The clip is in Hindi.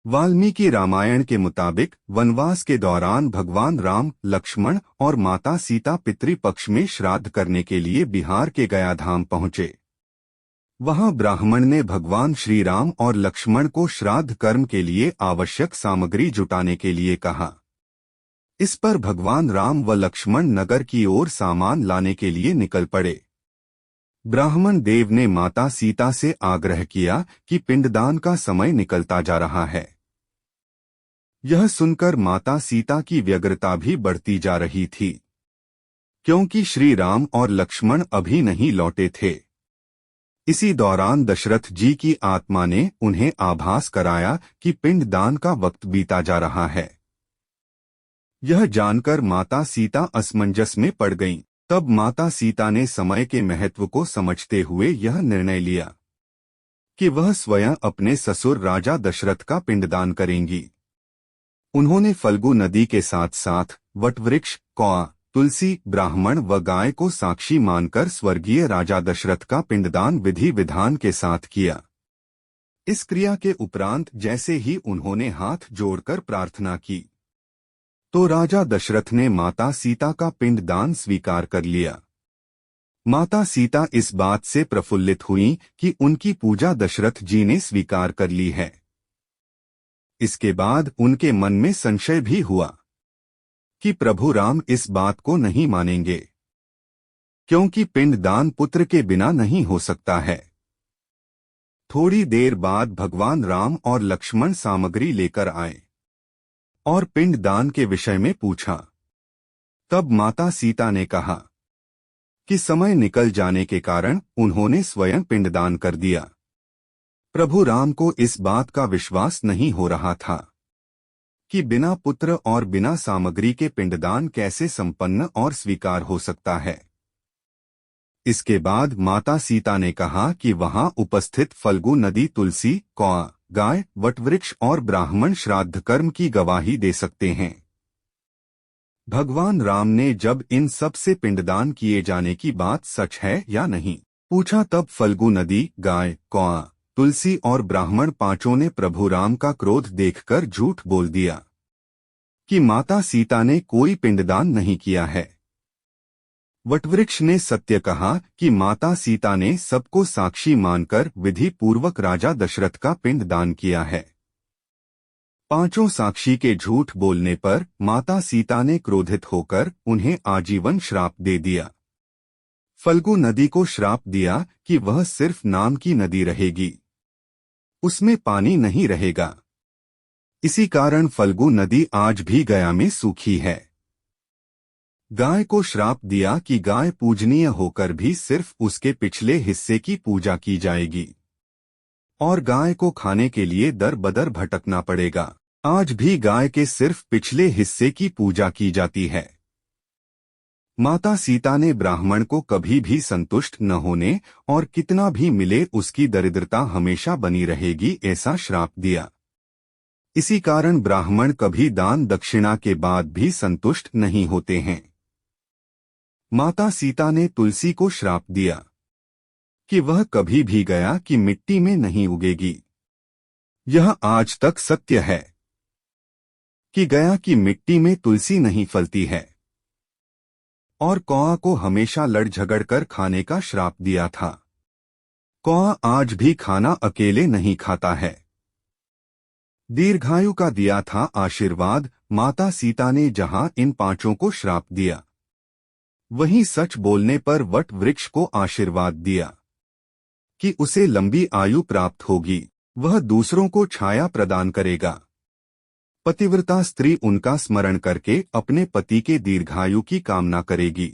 वाल्मीकि रामायण के मुताबिक वनवास के दौरान भगवान राम, लक्ष्मण और माता सीता पितृपक्ष में श्राद्ध करने के लिए बिहार के गया धाम पहुंचे। वहां ब्राह्मण ने भगवान श्री राम और लक्ष्मण को श्राद्ध कर्म के लिए आवश्यक सामग्री जुटाने के लिए कहा। इस पर भगवान राम व लक्ष्मण नगर की ओर सामान लाने के लिए निकल पड़े। ब्राह्मण देव ने माता सीता से आग्रह किया कि पिंडदान का समय निकलता जा रहा है। यह सुनकर माता सीता की व्यग्रता भी बढ़ती जा रही थी, क्योंकि श्री राम और लक्ष्मण अभी नहीं लौटे थे। इसी दौरान दशरथ जी की आत्मा ने उन्हें आभास कराया कि पिंडदान का वक्त बीता जा रहा है। यह जानकर माता सीता असमंजस में पड़ गईं। तब माता सीता ने समय के महत्व को समझते हुए यह निर्णय लिया कि वह स्वयं अपने ससुर राजा दशरथ का पिंडदान करेंगी। उन्होंने फल्गु नदी के साथ साथ वटवृक्ष, कौआ, तुलसी, ब्राह्मण व गाय को साक्षी मानकर स्वर्गीय राजा दशरथ का पिंडदान विधि विधान के साथ किया। इस क्रिया के उपरांत जैसे ही उन्होंने हाथ जोड़कर प्रार्थना की तो राजा दशरथ ने माता सीता का पिंडदान स्वीकार कर लिया। माता सीता इस बात से प्रफुल्लित हुईं कि उनकी पूजा दशरथ जी ने स्वीकार कर ली है। इसके बाद उनके मन में संशय भी हुआ कि प्रभु राम इस बात को नहीं मानेंगे, क्योंकि पिंडदान पुत्र के बिना नहीं हो सकता है। थोड़ी देर बाद भगवान राम और लक्ष्मण सामग्री लेकर आए और पिंडदान के विषय में पूछा। तब माता सीता ने कहा कि समय निकल जाने के कारण उन्होंने स्वयं पिंडदान कर दिया। प्रभु राम को इस बात का विश्वास नहीं हो रहा था कि बिना पुत्र और बिना सामग्री के पिंडदान कैसे संपन्न और स्वीकार हो सकता है। इसके बाद माता सीता ने कहा कि वहां उपस्थित फल्गु नदी, तुलसी, कौआ, गाय, वटवृक्ष और ब्राह्मण श्राद्ध कर्म की गवाही दे सकते हैं। भगवान राम ने जब इन सब से पिंडदान किए जाने की बात सच है या नहीं पूछा, तब फल्गु नदी, गाय, कौआ, तुलसी और ब्राह्मण पांचों ने प्रभु राम का क्रोध देखकर झूठ बोल दिया कि माता सीता ने कोई पिंडदान नहीं किया है। वटवृक्ष ने सत्य कहा कि माता सीता ने सबको साक्षी मानकर विधि पूर्वक राजा दशरथ का पिंडदान किया है। पांचों साक्षी के झूठ बोलने पर माता सीता ने क्रोधित होकर उन्हें आजीवन श्राप दे दिया। फल्गु नदी को श्राप दिया कि वह सिर्फ नाम की नदी रहेगी, उसमें पानी नहीं रहेगा। इसी कारण फल्गु नदी आज भी गया में सूखी है। गाय को श्राप दिया कि गाय पूजनीय होकर भी सिर्फ उसके पिछले हिस्से की पूजा की जाएगी और गाय को खाने के लिए दर बदर भटकना पड़ेगा। आज भी गाय के सिर्फ पिछले हिस्से की पूजा की जाती है। माता सीता ने ब्राह्मण को कभी भी संतुष्ट न होने और कितना भी मिले उसकी दरिद्रता हमेशा बनी रहेगी ऐसा श्राप दिया। इसी कारण ब्राह्मण कभी दान दक्षिणा के बाद भी संतुष्ट नहीं होते हैं। माता सीता ने तुलसी को श्राप दिया कि वह कभी भी गया की मिट्टी में नहीं उगेगी। यह आज तक सत्य है कि गया की मिट्टी में तुलसी नहीं फलती है। और कौआ को हमेशा लड़ झगड़ कर खाने का श्राप दिया था। कौआ आज भी खाना अकेले नहीं खाता है। दीर्घायु का दिया था आशीर्वाद। माता सीता ने जहां इन पांचों को श्राप दिया, वहीं सच बोलने पर वट वृक्ष को आशीर्वाद दिया कि उसे लंबी आयु प्राप्त होगी, वह दूसरों को छाया प्रदान करेगा। पतिव्रता स्त्री उनका स्मरण करके अपने पति के दीर्घायु की कामना करेगी।